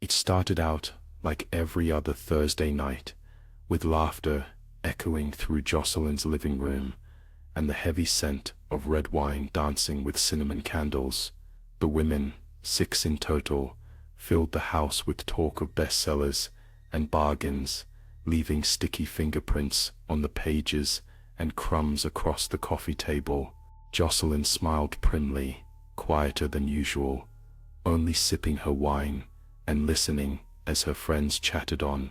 It started out like every other Thursday night, with laughter echoing through Jocelyn's living room, and the heavy scent of red wine dancing with cinnamon candles. The women, 6 in total, filled the house with talk of bestsellers and bargains, leaving sticky fingerprints on the pages and crumbs across the coffee table. Jocelyn smiled primly, quieter than usual, only sipping her wine and listening as her friends chatted on,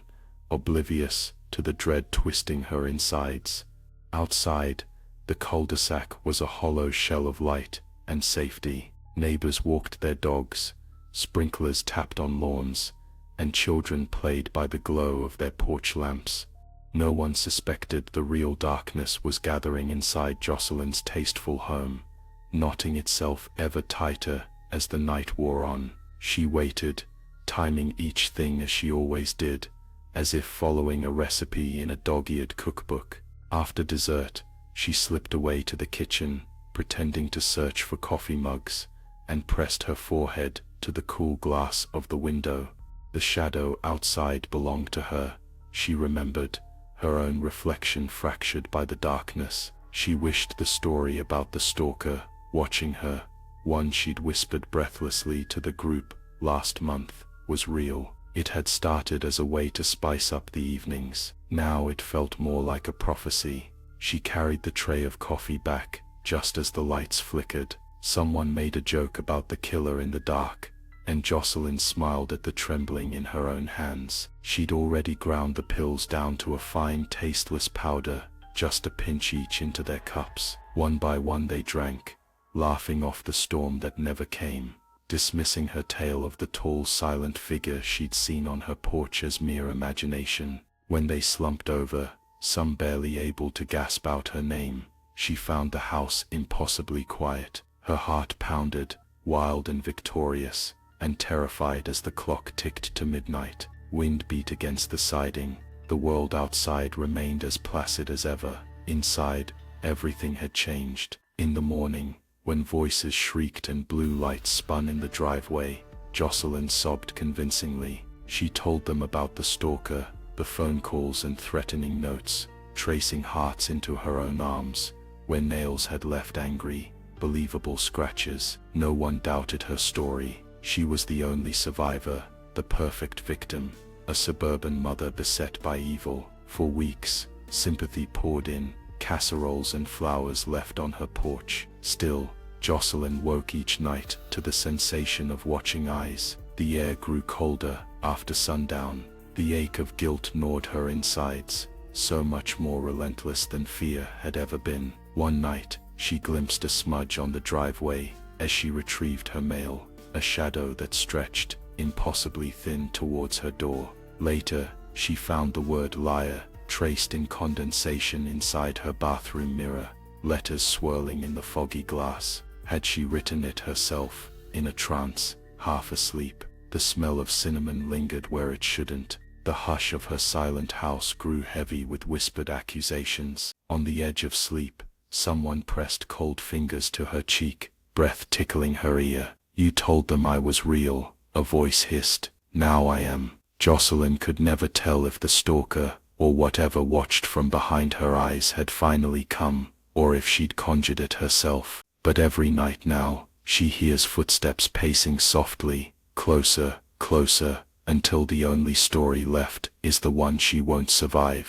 oblivious to the dread twisting her insides. Outside, the cul-de-sac was a hollow shell of light and safety. Neighbors walked their dogs, sprinklers tapped on lawns, and children played by the glow of their porch lamps. No one suspected the real darkness was gathering inside Jocelyn's tasteful home, knotting itself ever tighter as the night wore on. She waited, timing each thing as she always did, as if following a recipe in a dog-eared cookbook. After dessert, she slipped away to the kitchen, pretending to search for coffee mugs, and pressed her forehead to the cool glass of the window. The shadow outside belonged to her, she remembered, her own reflection fractured by the darkness. She wished the story about the stalker watching her, one she'd whispered breathlessly to the group last month, was real. It had started as a way to spice up the evenings. Now it felt more like a prophecy. She carried the tray of coffee back just as the lights flickered. Someone made a joke about the killer in the dark, and Jocelyn smiled at the trembling in her own hands. She'd already ground the pills down to a fine, tasteless powder, just a pinch each into their cups. One by one they drank, laughing off the storm that never came, dismissing her tale of the tall, silent figure she'd seen on her porch as mere imagination. When they slumped over, some barely able to gasp out her name, she found the house impossibly quiet. Her heart pounded, wild and victorious, and terrified as the clock ticked to midnight. Wind beat against the siding. The world outside remained as placid as ever. Inside, everything had changed. In the morning, when voices shrieked and blue lights spun in the driveway, Jocelyn sobbed convincingly. She told them about the stalker, the phone calls and threatening notes, tracing hearts into her own arms, where nails had left angry, believable scratches. No one doubted her story. She was the only survivor, the perfect victim, a suburban mother beset by evil. For weeks, sympathy poured in, casseroles and flowers left on her porch. Still, Jocelyn woke each night to the sensation of watching eyes. The air grew colder after sundown. The ache of guilt gnawed her insides, so much more relentless than fear had ever been. One night, she glimpsed a smudge on the driveway as she retrieved her mail, a shadow that stretched, impossibly thin, towards her door. Later, she found the word liar traced in condensation inside her bathroom mirror, letters swirling in the foggy glass. Had she written it herself, in a trance, half asleep? The smell of cinnamon lingered where it shouldn't. The hush of her silent house grew heavy with whispered accusations. On the edge of sleep, someone pressed cold fingers to her cheek, breath tickling her ear. "You told them I was real," a voice hissed. "Now I am." Jocelyn could never tell if the stalker, or whatever watched from behind her eyes, had finally come, or if she'd conjured it herself. But every night now, she hears footsteps pacing softly, closer, closer, until the only story left is the one she won't survive.